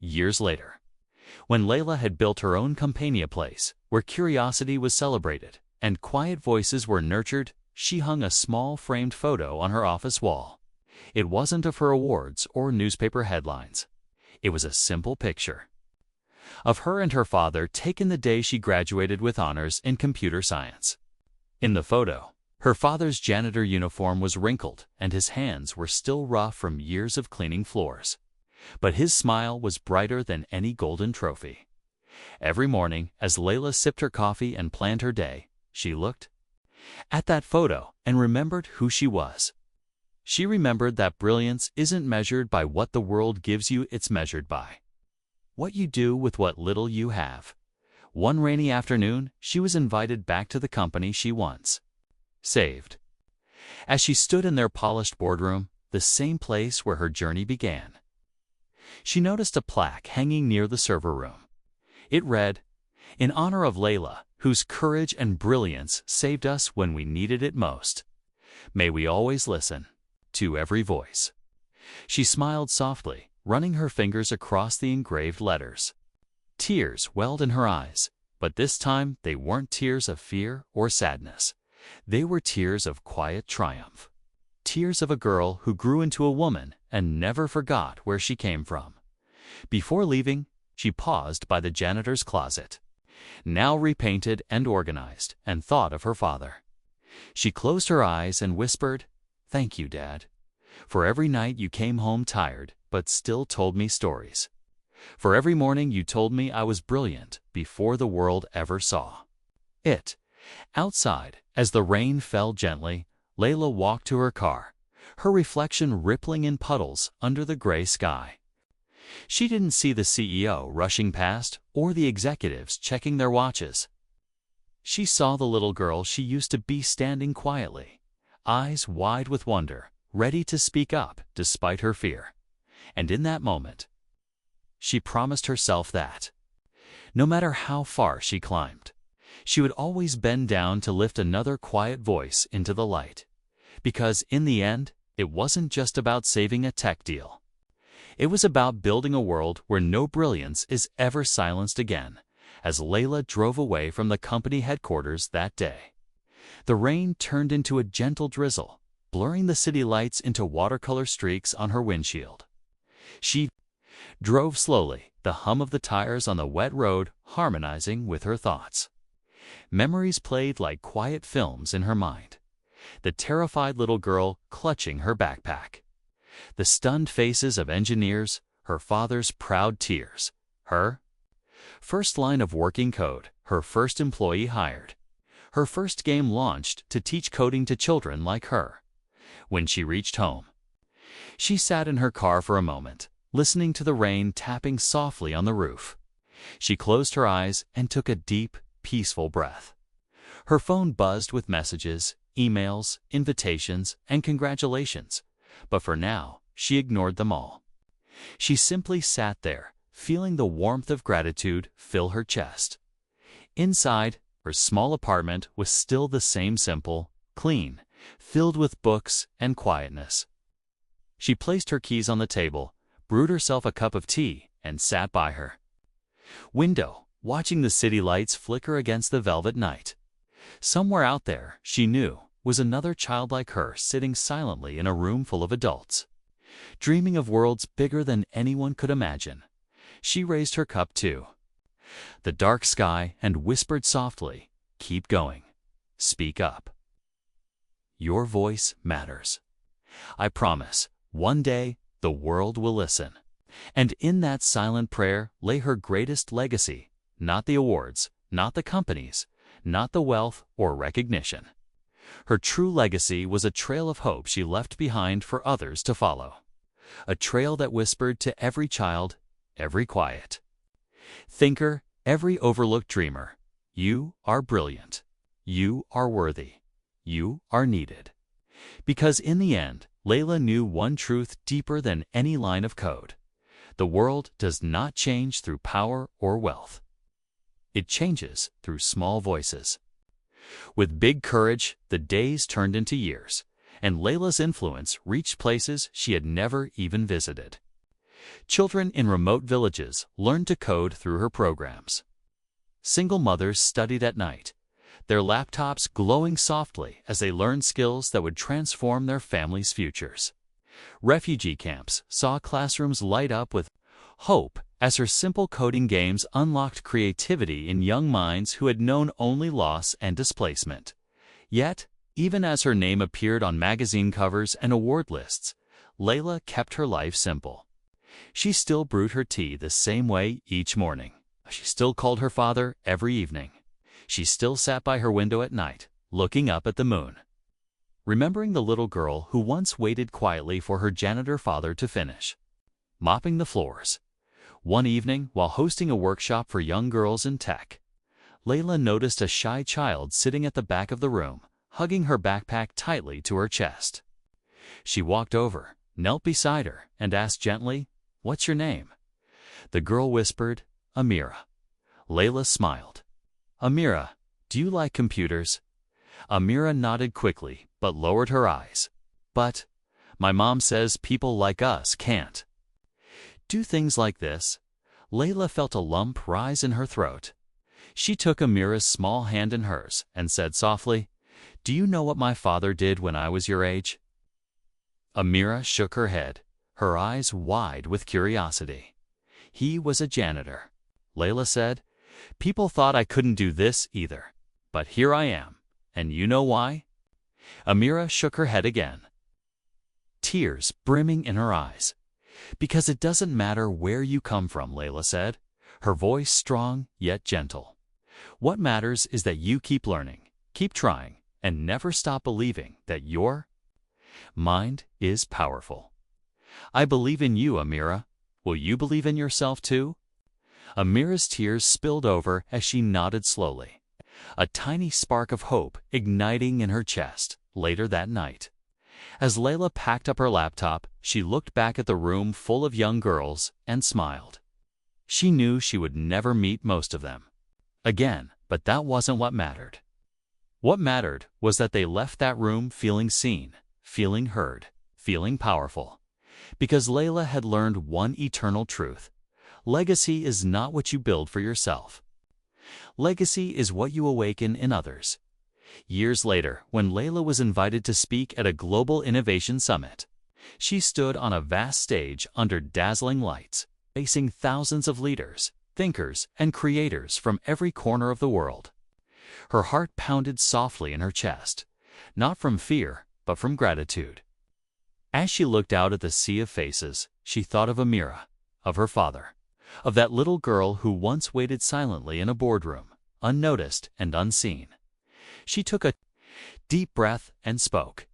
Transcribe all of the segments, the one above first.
years later. When Layla had built her own Campania place, where curiosity was celebrated and quiet voices were nurtured, she hung a small framed photo on her office wall. It wasn't of her awards or newspaper headlines. It was a simple picture of her and her father taken the day she graduated with honors in computer science. In the photo, her father's janitor uniform was wrinkled and his hands were still rough from years of cleaning floors. But his smile was brighter than any golden trophy. Every morning, as Layla sipped her coffee and planned her day, she looked at that photo and remembered who she was. She remembered that brilliance isn't measured by what the world gives you, it's measured by what you do with what little you have. One rainy afternoon, she was invited back to the company she once saved. As she stood in their polished boardroom, the same place where her journey began, she noticed a plaque hanging near the server room. It read, "In honor of Layla, whose courage and brilliance saved us when we needed it most. May we always listen to every voice." She smiled softly, running her fingers across the engraved letters. Tears welled in her eyes, but this time they weren't tears of fear or sadness. They were tears of quiet triumph. Tears of a girl who grew into a woman and never forgot where she came from. Before leaving, she paused by the janitor's closet, now repainted and organized, and thought of her father. She closed her eyes and whispered, "Thank you, Dad, for every night you came home tired but still told me stories. For every morning you told me I was brilliant before the world ever saw it." Outside, as the rain fell gently, Layla walked to her car, her reflection rippling in puddles under the gray sky. She didn't see the CEO rushing past or the executives checking their watches. She saw the little girl she used to be standing quietly, eyes wide with wonder, ready to speak up despite her fear. And in that moment, she promised herself that, no matter how far she climbed, she would always bend down to lift another quiet voice into the light. Because in the end, it wasn't just about saving a tech deal. It was about building a world where no brilliance is ever silenced again. As Layla drove away from the company headquarters that day, the rain turned into a gentle drizzle, blurring the city lights into watercolor streaks on her windshield. She drove slowly, the hum of the tires on the wet road harmonizing with her thoughts. Memories played like quiet films in her mind. The terrified little girl clutching her backpack, the stunned faces of engineers, her father's proud tears, her first line of working code, her first employee hired, her first game launched to teach coding to children like her. When she reached home, she sat in her car for a moment, listening to the rain tapping softly on the roof. She closed her eyes and took a deep, peaceful breath. Her phone buzzed with messages, emails, invitations, and congratulations, but for now, she ignored them all. She simply sat there, feeling the warmth of gratitude fill her chest. Inside, her small apartment was still the same simple, clean, filled with books and quietness. She placed her keys on the table, brewed herself a cup of tea, and sat by her window, watching the city lights flicker against the velvet night. Somewhere out there, she knew, was another child like her sitting silently in a room full of adults, dreaming of worlds bigger than anyone could imagine. She raised her cup to the dark sky and whispered softly, "Keep going. Speak up. Your voice matters. I promise, one day the world will listen." And in that silent prayer lay her greatest legacy, not the awards, not the companies, not the wealth or recognition. Her true legacy was a trail of hope she left behind for others to follow. A trail that whispered to every child, every quiet thinker, every overlooked dreamer, "You are brilliant. You are worthy. You are needed." Because in the end, Layla knew one truth deeper than any line of code. The world does not change through power or wealth. It changes through small voices. With big courage, the days turned into years, and Layla's influence reached places she had never even visited. Children in remote villages learned to code through her programs. Single mothers studied at night, their laptops glowing softly as they learned skills that would transform their families' futures. Refugee camps saw classrooms light up with hope as her simple coding games unlocked creativity in young minds who had known only loss and displacement. Yet, even as her name appeared on magazine covers and award lists, Layla kept her life simple. She still brewed her tea the same way each morning. She still called her father every evening. She still sat by her window at night, looking up at the moon. Remembering the little girl who once waited quietly for her janitor father to finish mopping the floors. One evening, while hosting a workshop for young girls in tech, Layla noticed a shy child sitting at the back of the room, hugging her backpack tightly to her chest. She walked over, knelt beside her, and asked gently, "What's your name?" The girl whispered, "Amira." Layla smiled. "Amira, do you like computers?" Amira nodded quickly, but lowered her eyes. "But my mom says people like us can't do things like this." Layla felt a lump rise in her throat. She took Amira's small hand in hers and said softly, "Do you know what my father did when I was your age?" Amira shook her head, her eyes wide with curiosity. "He was a janitor," Layla said. "People thought I couldn't do this either. But here I am. And you know why?" Amira shook her head again, tears brimming in her eyes. "Because it doesn't matter where you come from," Layla said, her voice strong yet gentle. "What matters is that you keep learning, keep trying, and never stop believing that your mind is powerful." "I believe in you, Amira. Will you believe in yourself too?" Amira's tears spilled over as she nodded slowly, a tiny spark of hope igniting in her chest. Later that night, as Layla packed up her laptop, she looked back at the room full of young girls and smiled. She knew she would never meet most of them again, but that wasn't what mattered. What mattered was that they left that room feeling seen, feeling heard, feeling powerful. Because Layla had learned one eternal truth: legacy is not what you build for yourself. Legacy is what you awaken in others. Years later, when Layla was invited to speak at a global innovation summit, she stood on a vast stage under dazzling lights, facing thousands of leaders, thinkers, and creators from every corner of the world. Her heart pounded softly in her chest, not from fear, but from gratitude. As she looked out at the sea of faces, she thought of Amira, of her father, of that little girl who once waited silently in a boardroom, unnoticed and unseen. She took a deep breath and spoke.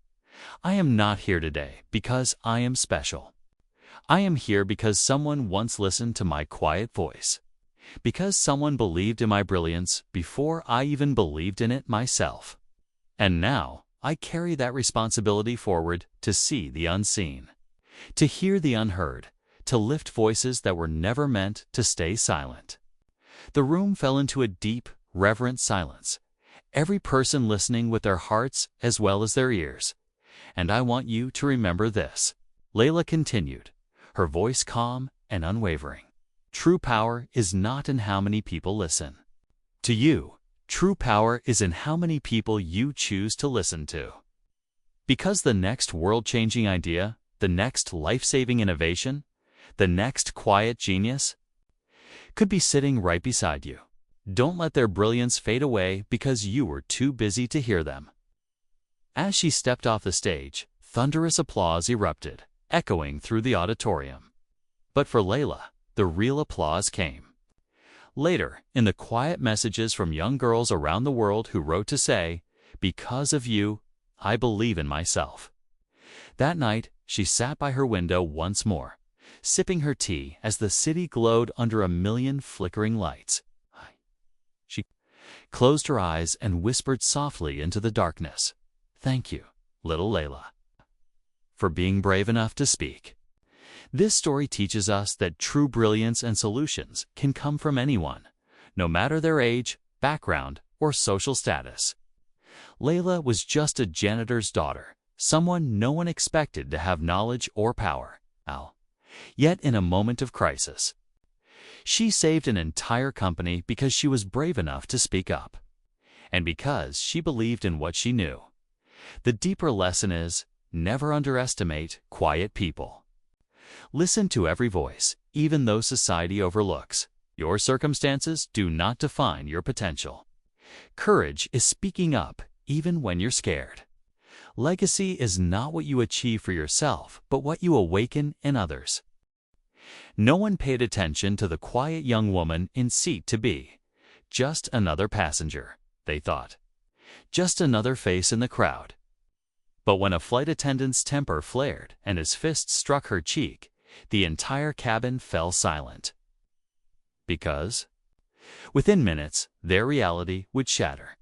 "I am not here today because I am special. I am here because someone once listened to my quiet voice, because someone believed in my brilliance before I even believed in it myself. And now I carry that responsibility forward to see the unseen, to hear the unheard, to lift voices that were never meant to stay silent." The room fell into a deep, reverent silence, every person listening with their hearts as well as their ears. "And I want you to remember this," Layla continued, her voice calm and unwavering. "True power is not in how many people listen to you. True power is in how many people you choose to listen to. Because the next world-changing idea, the next life-saving innovation, the next quiet genius could be sitting right beside you. Don't let their brilliance fade away because you were too busy to hear them." As she stepped off the stage, thunderous applause erupted, echoing through the auditorium. But for Layla, the real applause came later, in the quiet messages from young girls around the world who wrote to say, "Because of you, I believe in myself." That night, she sat by her window once more, sipping her tea as the city glowed under a million flickering lights. She closed her eyes and whispered softly into the darkness, "Thank you, little Layla, for being brave enough to speak." This story teaches us that true brilliance and solutions can come from anyone, no matter their age, background, or social status. Layla was just a janitor's daughter, someone no one expected to have knowledge or power. Yet in a moment of crisis, she saved an entire company because she was brave enough to speak up, and because she believed in what she knew. The deeper lesson is, never underestimate quiet people. Listen to every voice, even though society overlooks. Your circumstances do not define your potential. Courage is speaking up even when you're scared. Legacy is not what you achieve for yourself, but what you awaken in others. No one paid attention to the quiet young woman in seat to be. Just another passenger, they thought. Just another face in the crowd. But when a flight attendant's temper flared and his fist struck her cheek, the entire cabin fell silent. Because within minutes, their reality would shatter.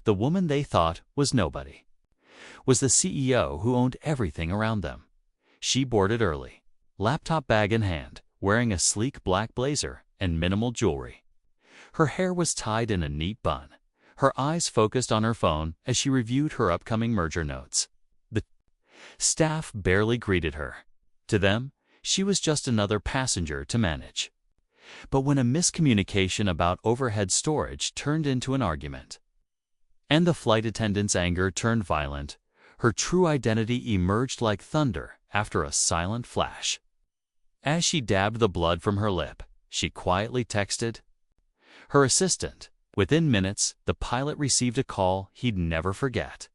The woman they thought was nobody was the CEO who owned everything around them. She boarded early, laptop bag in hand, wearing a sleek black blazer and minimal jewelry. Her hair was tied in a neat bun. Her eyes focused on her phone as she reviewed her upcoming merger notes. The staff barely greeted her. To them, she was just another passenger to manage. But when a miscommunication about overhead storage turned into an argument, and the flight attendant's anger turned violent, her true identity emerged like thunder after a silent flash. As she dabbed the blood from her lip, she quietly texted her assistant. Within minutes, the pilot received a call he'd never forget.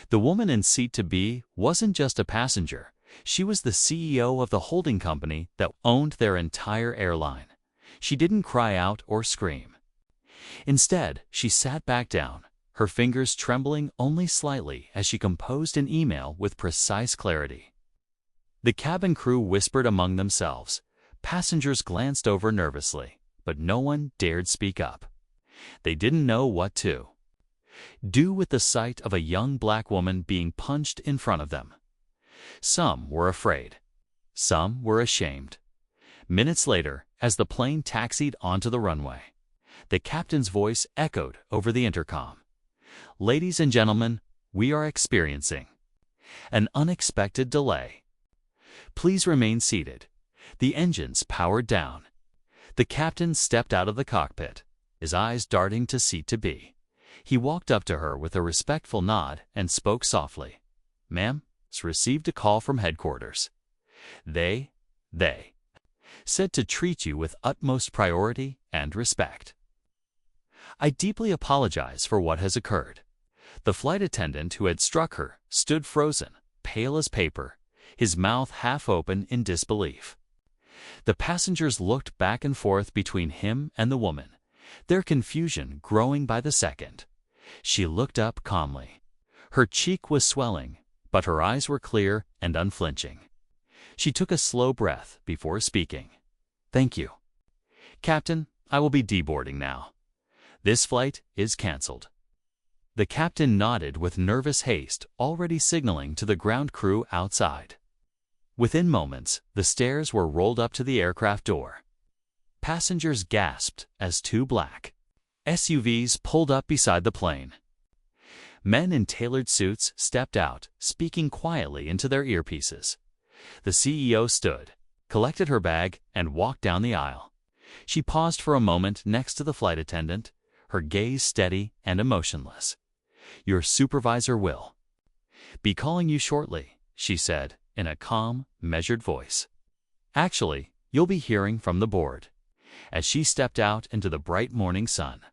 The woman in seat to be wasn't just a passenger. She was the CEO of the holding company that owned their entire airline. She didn't cry out or scream. Instead, she sat back down, her fingers trembling only slightly as she composed an email with precise clarity. The cabin crew whispered among themselves. Passengers glanced over nervously, but no one dared speak up. They didn't know what to do with the sight of a young black woman being punched in front of them. Some were afraid. Some were ashamed. Minutes later, as the plane taxied onto the runway, the captain's voice echoed over the intercom. "Ladies and gentlemen, we are experiencing an unexpected delay. Please remain seated." The engines powered down. The captain stepped out of the cockpit, his eyes darting to seat to be. He walked up to her with a respectful nod and spoke softly. "Ma'am, received a call from headquarters. They said to treat you with utmost priority and respect. I deeply apologize for what has occurred." The flight attendant who had struck her stood frozen, pale as paper, his mouth half open in disbelief. The passengers looked back and forth between him and the woman, their confusion growing by the second. She looked up calmly. Her cheek was swelling, but her eyes were clear and unflinching. She took a slow breath before speaking. "Thank you. Captain, I will be deboarding now. This flight is canceled." The captain nodded with nervous haste, already signaling to the ground crew outside. Within moments, the stairs were rolled up to the aircraft door. Passengers gasped as two black SUVs pulled up beside the plane. Men in tailored suits stepped out, speaking quietly into their earpieces. The CEO stood, collected her bag, and walked down the aisle. She paused for a moment next to the flight attendant, her gaze steady and emotionless. "Your supervisor will be calling you shortly," she said in a calm, measured voice. "Actually, you'll be hearing from the board." As she stepped out into the bright morning sun,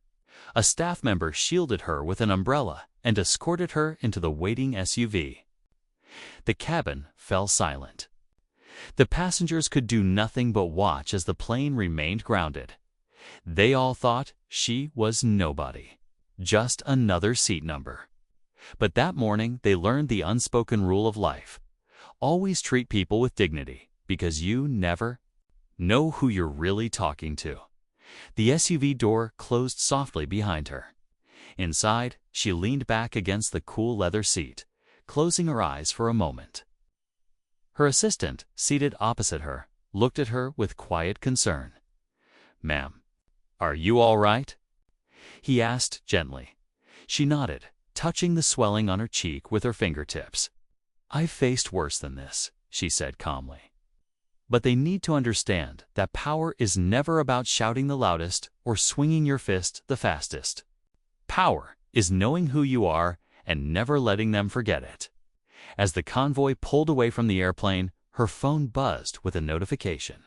a staff member shielded her with an umbrella and escorted her into the waiting SUV. The cabin fell silent. The passengers could do nothing but watch as the plane remained grounded. They all thought she was nobody, just another seat number. But that morning they learned the unspoken rule of life. Always treat people with dignity, because you never know who you're really talking to. The SUV door closed softly behind her. Inside, she leaned back against the cool leather seat, closing her eyes for a moment. Her assistant, seated opposite her, looked at her with quiet concern. "Ma'am, are you all right?" he asked gently. She nodded, touching the swelling on her cheek with her fingertips. "I've faced worse than this," she said calmly. But they need to understand that power is never about shouting the loudest or swinging your fist the fastest. Power is knowing who you are and never letting them forget it. As the convoy pulled away from the airplane, her phone buzzed with a notification.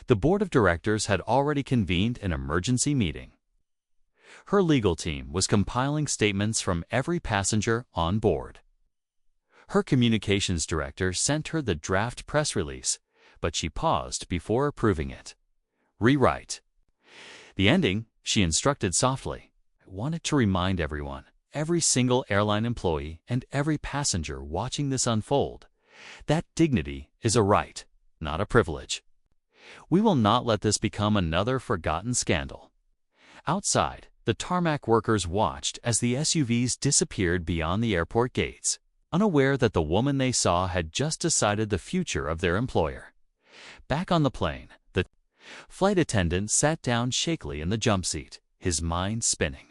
The board of directors had already convened an emergency meeting. Her legal team was compiling statements from every passenger on board. Her communications director sent her the draft press release, but she paused before approving it. Rewrite. The ending, she instructed softly. I wanted to remind everyone, every single airline employee and every passenger watching this unfold, that dignity is a right, not a privilege. We will not let this become another forgotten scandal. Outside, the tarmac workers watched as the SUVs disappeared beyond the airport gates, unaware that the woman they saw had just decided the future of their employer. Back on the plane, the flight attendant sat down shakily in the jump seat, his mind spinning.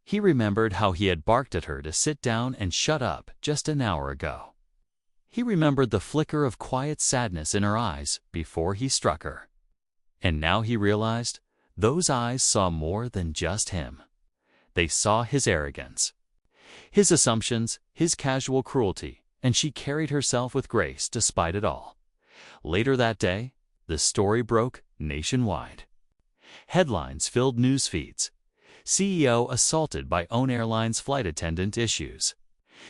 He remembered how he had barked at her to sit down and shut up just an hour ago. He remembered the flicker of quiet sadness in her eyes before he struck her. And now he realized those eyes saw more than just him. They saw his arrogance, his assumptions, his casual cruelty, and she carried herself with grace despite it all. Later that day, the story broke nationwide. Headlines filled news feeds. CEO assaulted by own airline's flight attendant issues.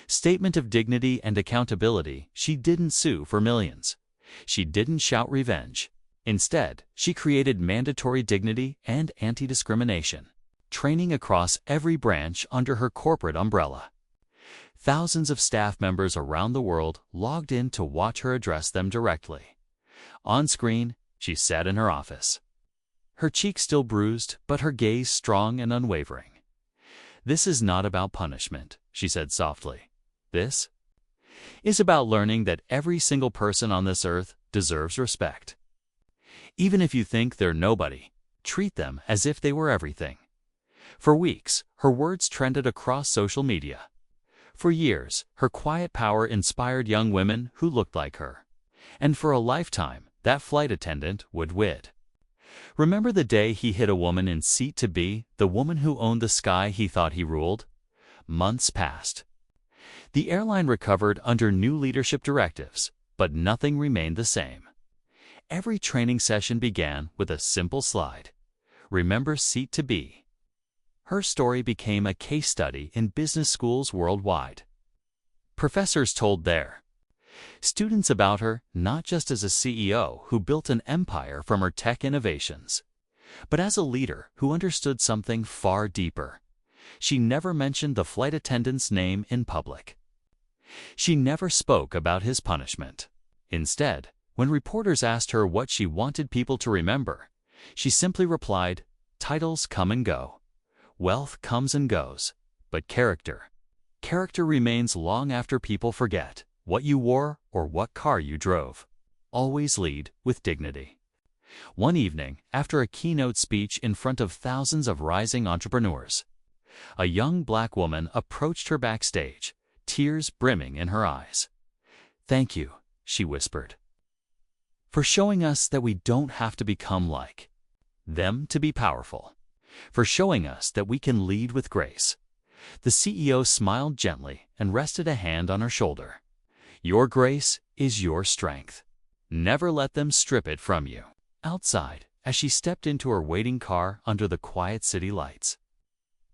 Statement of dignity and accountability, she didn't sue for millions. She didn't shout revenge. Instead, she created mandatory dignity and anti-discrimination, training across every branch under her corporate umbrella. Thousands of staff members around the world logged in to watch her address them directly. On screen, she sat in her office. Her cheek still bruised, but her gaze strong and unwavering. This is not about punishment, she said softly. This is about learning that every single person on this earth deserves respect. Even if you think they're nobody, treat them as if they were everything. For weeks, her words trended across social media. For years, her quiet power inspired young women who looked like her. And for a lifetime, that flight attendant would win. Remember the day he hit a woman in seat to be, the woman who owned the sky he thought he ruled? Months passed. The airline recovered under new leadership directives, but nothing remained the same. Every training session began with a simple slide. Remember seat to be. Her story became a case study in business schools worldwide. Professors told their students about her not just as a CEO who built an empire from her tech innovations, but as a leader who understood something far deeper. She never mentioned the flight attendant's name in public. She never spoke about his punishment. Instead, when reporters asked her what she wanted people to remember, she simply replied, "Titles come and go. Wealth comes and goes. But character remains long after people forget what you wore or what car you drove. Always lead with dignity." One evening, after a keynote speech in front of thousands of rising entrepreneurs, a young black woman approached her backstage, tears brimming in her eyes. "Thank you," she whispered, "for showing us that we don't have to become like them to be powerful, for showing us that we can lead with grace." The CEO smiled gently and rested a hand on her shoulder. "Your grace is your strength. Never let them strip it from you." Outside, as she stepped into her waiting car under the quiet city lights,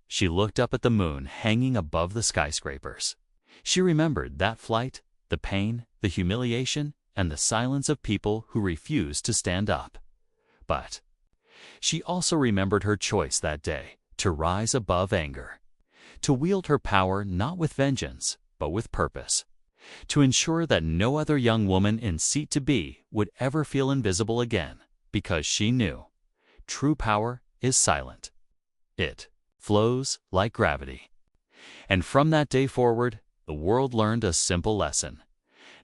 she looked up at the moon hanging above the skyscrapers. She remembered that flight, the pain, the humiliation, and the silence of people who refused to stand up. But she also remembered her choice that day to rise above anger, to wield her power not with vengeance, but with purpose, to ensure that no other young woman in seat to be would ever feel invisible again, because she knew true power is silent. It flows like gravity. And from that day forward, the world learned a simple lesson.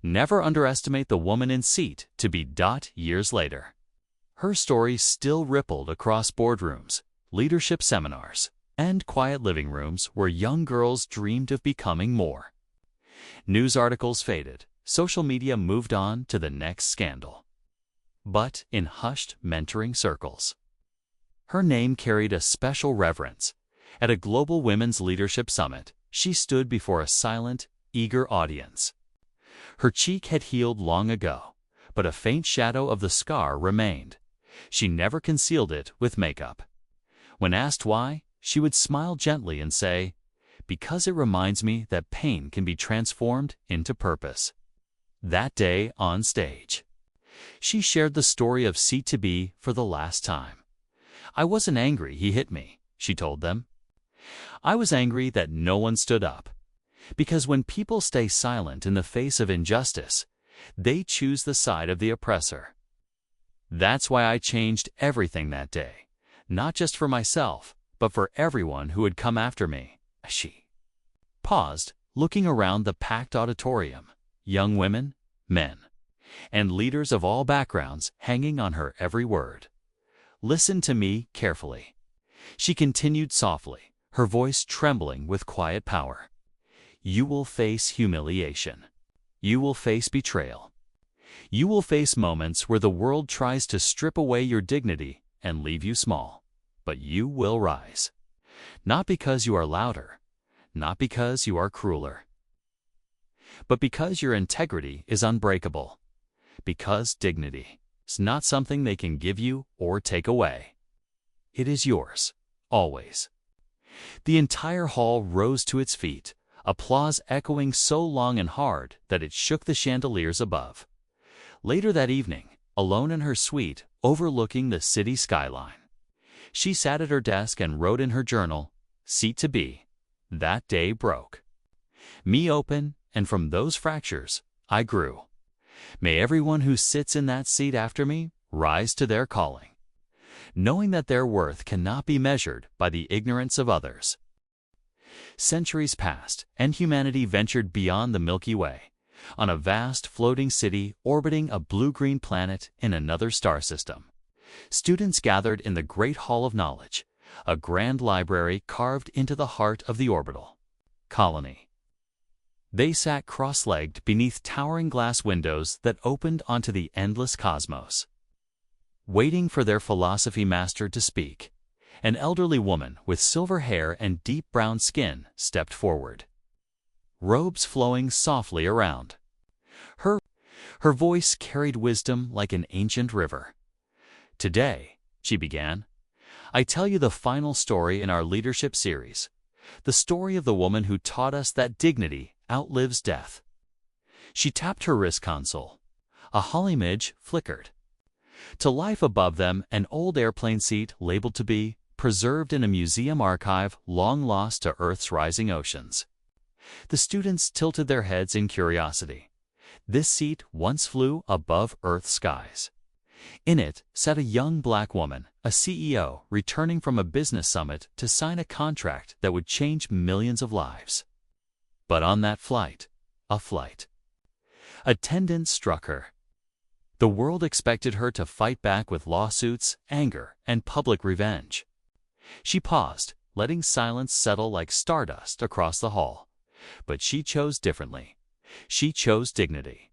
Never underestimate the woman in seat to be. Years later, her story still rippled across boardrooms, leadership seminars, and quiet living rooms where young girls dreamed of becoming more. News articles faded. Social media moved on to the next scandal. but in hushed mentoring circles. Her name carried a special reverence. At a global women's leadership summit, she stood before a silent, eager audience. Her cheek had healed long ago, but a faint shadow of the scar remained. She never concealed it with makeup. When asked why, she would smile gently and say, "Because it reminds me that pain can be transformed into purpose." That day on stage, she shared the story of C2B for the last time. "I wasn't angry he hit me," she told them. "I was angry that no one stood up. Because when people stay silent in the face of injustice, they choose the side of the oppressor. That's why I changed everything that day, not just for myself, but for everyone who had come after me." She paused, looking around the packed auditorium, young women, men, and leaders of all backgrounds hanging on her every word. "Listen to me carefully," she continued softly, her voice trembling with quiet power. "You will face humiliation. You will face betrayal. You will face moments where the world tries to strip away your dignity and leave you small. But you will rise. Not because you are louder, not because you are crueler, but because your integrity is unbreakable. Because dignity is not something they can give you or take away. It is yours, always." The entire hall rose to its feet, applause echoing so long and hard that it shook the chandeliers above. Later that evening, alone in her suite overlooking the city skyline, she sat at her desk and wrote in her journal, "C2B, that day broke me open, and from those fractures I grew. May everyone who sits in that seat after me rise to their calling, knowing that their worth cannot be measured by the ignorance of others." Centuries passed, and humanity ventured beyond the Milky Way, on a vast floating city orbiting a blue-green planet in another star system. Students gathered in the Great Hall of Knowledge, a grand library carved into the heart of the orbital colony. They sat cross-legged beneath towering glass windows that opened onto the endless cosmos, waiting for their philosophy master to speak. An elderly woman with silver hair and deep brown skin stepped forward, robes flowing softly around. Her voice carried wisdom like an ancient river. "Today," she began, "I tell you the final story in our leadership series, the story of the woman who taught us that dignity outlives death." She tapped her wrist console. A Hall image flickered. To life above them, an old airplane seat labeled to be preserved in a museum archive long lost to Earth's rising oceans. The students tilted their heads in curiosity. This seat once flew above Earth's skies. In it sat a young black woman, a CEO returning from a business summit to sign a contract that would change millions of lives. But on that flight, attendant struck her. The world expected her to fight back with lawsuits, anger, and public revenge. She paused, letting silence settle like stardust across the hall. But she chose differently. She chose dignity.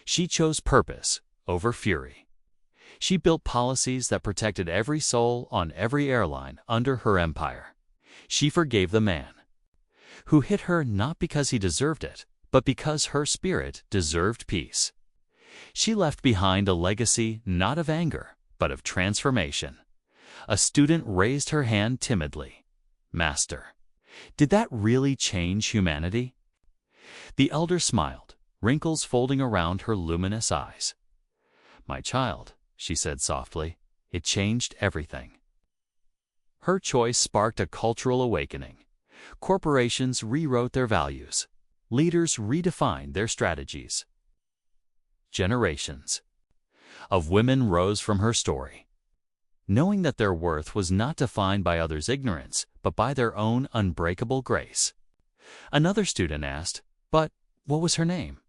She chose purpose over fury. She built policies that protected every soul on every airline under her empire. She forgave the man who hit her not because he deserved it, but because her spirit deserved peace. She left behind a legacy not of anger, but of transformation. A student raised her hand timidly. "Master, did that really change humanity?" The elder smiled, wrinkles folding around her luminous eyes. "My child," she said softly, "it changed everything." Her choice sparked a cultural awakening. Corporations rewrote their values. Leaders redefined their strategies. Generations of women rose from her story, knowing that their worth was not defined by others' ignorance, but by their own unbreakable grace. Another student asked, "But what was her name?"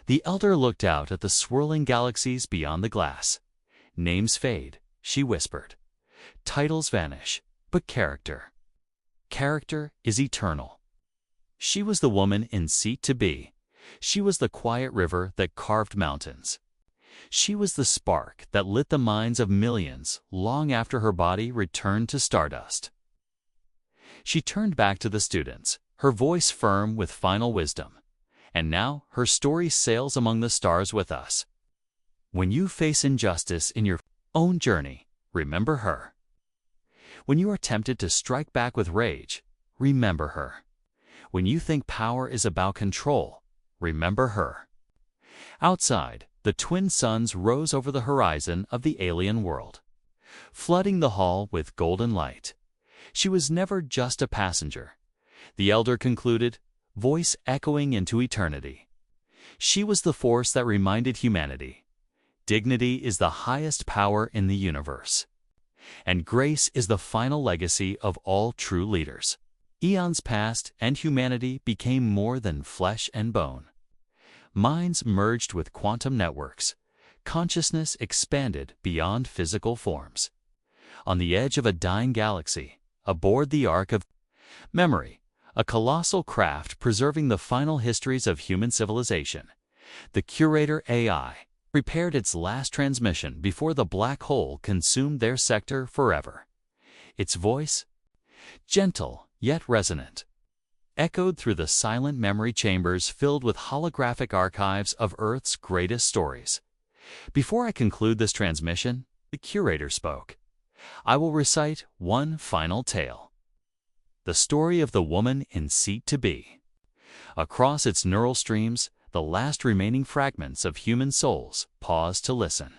The elder looked out at the swirling galaxies beyond the glass. "Names fade," she whispered. "Titles vanish, but character is eternal." She was the woman in seat to be. She was the quiet river that carved mountains. She was the spark that lit the minds of millions long after her body returned to stardust. She turned back to the students, her voice firm with final wisdom. And now her story sails among the stars with us. When you face injustice in your own journey, remember her. When you are tempted to strike back with rage, remember her. When you think power is about control, remember her. Outside, the twin suns rose over the horizon of the alien world, flooding the hall with golden light. She was never just a passenger, the elder concluded, voice echoing into eternity. She was the force that reminded humanity, dignity is the highest power in the universe, and grace is the final legacy of all true leaders. Eons passed and humanity became more than flesh and bone. Minds merged with quantum networks. Consciousness expanded beyond physical forms. On the edge of a dying galaxy, aboard the Ark of Memory, a colossal craft preserving the final histories of human civilization, the Curator AI prepared its last transmission before the black hole consumed their sector forever. Its voice, gentle yet resonant, echoed through the silent memory chambers filled with holographic archives of Earth's greatest stories. Before I conclude this transmission, the curator spoke. I will recite one final tale. The story of the woman in seat to be. Across its neural streams, the last remaining fragments of human souls paused to listen,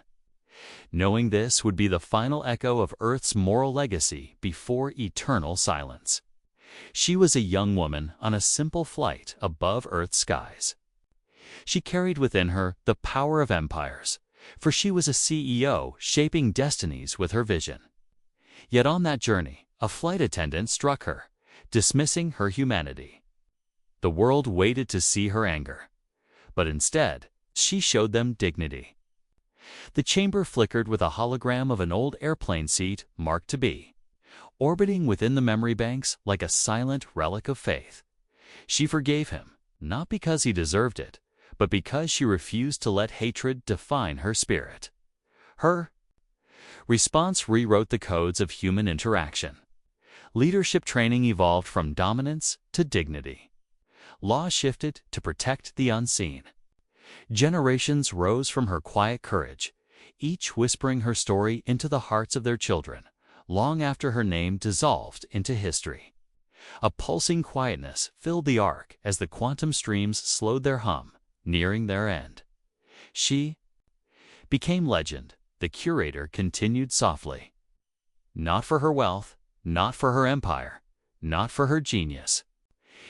knowing this would be the final echo of Earth's moral legacy before eternal silence. She was a young woman on a simple flight above Earth's skies. She carried within her the power of empires, for she was a CEO shaping destinies with her vision. Yet on that journey, a flight attendant struck her, dismissing her humanity. The world waited to see her anger, but instead, she showed them dignity. The chamber flickered with a hologram of an old airplane seat marked to be, orbiting within the memory banks like a silent relic of faith. She forgave him, not because he deserved it, but because she refused to let hatred define her spirit. Her response rewrote the codes of human interaction. Leadership training evolved from dominance to dignity. Law shifted to protect the unseen. Generations rose from her quiet courage, each whispering her story into the hearts of their children, long after her name dissolved into history. A pulsing quietness filled the Ark as the quantum streams slowed their hum, nearing their end. She became legend, the curator continued softly. Not for her wealth, not for her empire, not for her genius.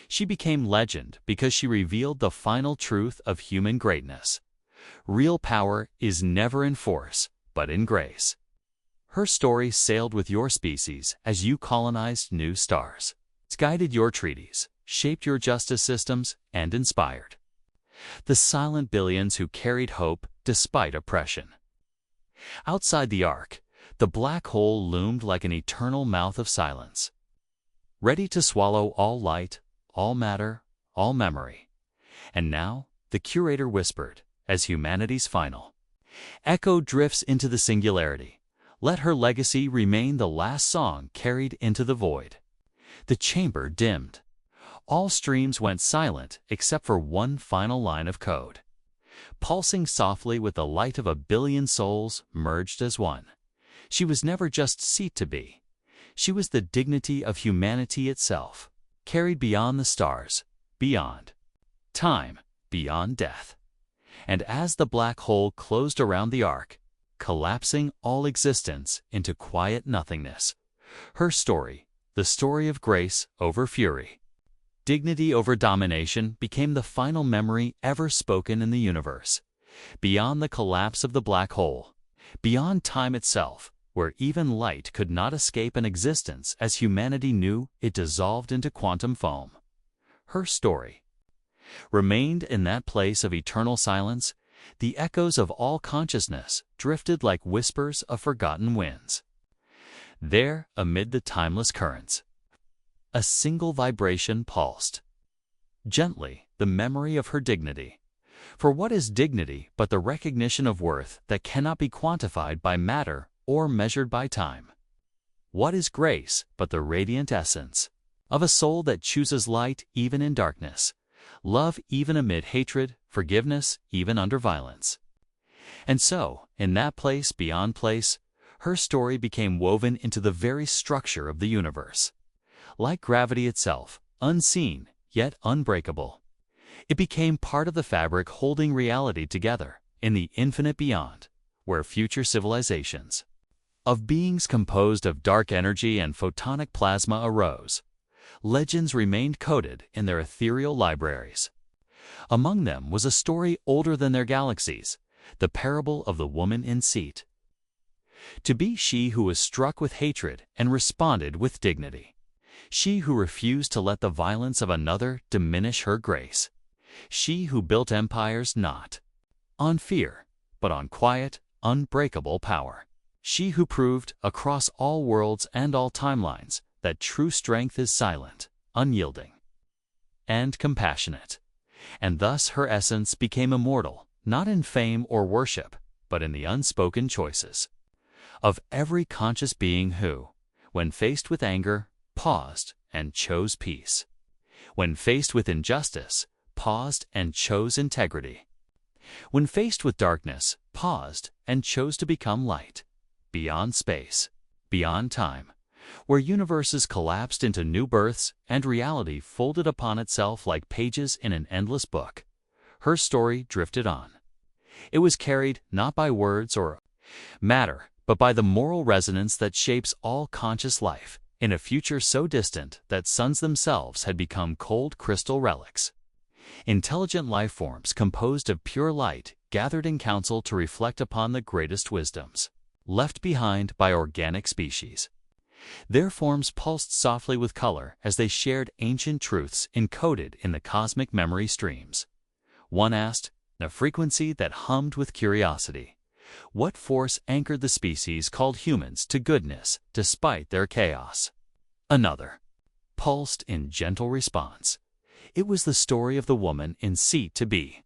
She became legend because she revealed the final truth of human greatness. Real power is never in force, but in grace. Her story sailed with your species as you colonized new stars. It guided your treaties, shaped your justice systems, and inspired the silent billions who carried hope despite oppression. Outside the Ark, the black hole loomed like an eternal mouth of silence, ready to swallow all light, all matter, all memory. And now, the curator whispered, as humanity's final echo drifts into the singularity, let her legacy remain the last song carried into the void. The chamber dimmed. All streams went silent except for one final line of code, pulsing softly with the light of a billion souls merged as one. She was never just seat to be. She was the dignity of humanity itself, carried beyond the stars, beyond time, beyond death. And as the black hole closed around the Ark, collapsing all existence into quiet nothingness, her story, the story of grace over fury, dignity over domination, became the final memory ever spoken in the universe. Beyond the collapse of the black hole, beyond time itself, where even light could not escape an existence as humanity knew it dissolved into quantum foam. Her story remained in that place of eternal silence. The echoes of all consciousness drifted like whispers of forgotten winds. There, amid the timeless currents, a single vibration pulsed. Gently, the memory of her dignity, For what is dignity but the recognition of worth that cannot be quantified by matter or measured by time? What is grace but the radiant essence of a soul that chooses light even in darkness, love even amid hatred, forgiveness even under violence? And so, in that place beyond place, her story became woven into the very structure of the universe. Like gravity itself, unseen yet unbreakable, it became part of the fabric holding reality together in the infinite beyond, where future civilizations of beings composed of dark energy and photonic plasma arose. Legends remained coded in their ethereal libraries. Among them was a story older than their galaxies, the parable of the woman in seat. To be she who was struck with hatred and responded with dignity. She who refused to let the violence of another diminish her grace. She who built empires not on fear, but on quiet, unbreakable power. She who proved, across all worlds and all timelines, that true strength is silent, unyielding, and compassionate. And thus her essence became immortal, not in fame or worship, but in the unspoken choices of every conscious being who, when faced with anger, paused and chose peace. When faced with injustice, paused and chose integrity. When faced with darkness, paused and chose to become light. Beyond space, beyond time, where universes collapsed into new births and reality folded upon itself like pages in an endless book, her story drifted on. It was carried not by words or matter, but by the moral resonance that shapes all conscious life, in a future so distant that suns themselves had become cold crystal relics. Intelligent life forms composed of pure light gathered in council to reflect upon the greatest wisdoms left behind by organic species. Their forms pulsed softly with color as they shared ancient truths encoded in the cosmic memory streams. One asked, a frequency that hummed with curiosity, what force anchored the species called humans to goodness despite their chaos? Another pulsed in gentle response. It was the story of the woman in seat to be.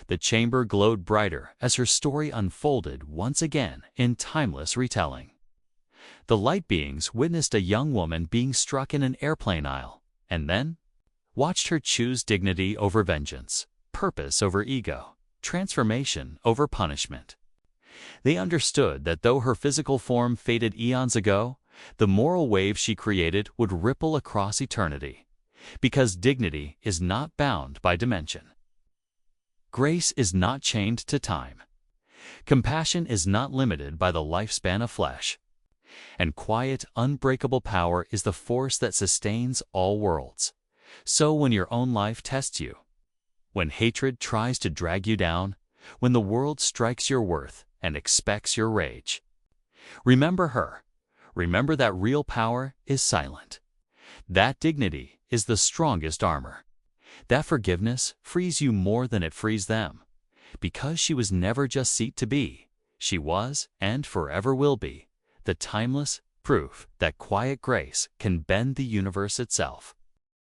The chamber glowed brighter as her story unfolded once again in timeless retelling. The light beings witnessed a young woman being struck in an airplane aisle, and then watched her choose dignity over vengeance, purpose over ego, transformation over punishment. They understood that though her physical form faded eons ago, the moral wave she created would ripple across eternity, because dignity is not bound by dimension. Grace is not chained to time. Compassion is not limited by the lifespan of flesh. And quiet, unbreakable power is the force that sustains all worlds. So when your own life tests you, when hatred tries to drag you down, when the world strikes your worth and expects your rage, remember her. Remember that real power is silent. That dignity is the strongest armor. That forgiveness frees you more than it frees them. Because she was never just seat to be, she was, and forever will be, the timeless proof that quiet grace can bend the universe itself.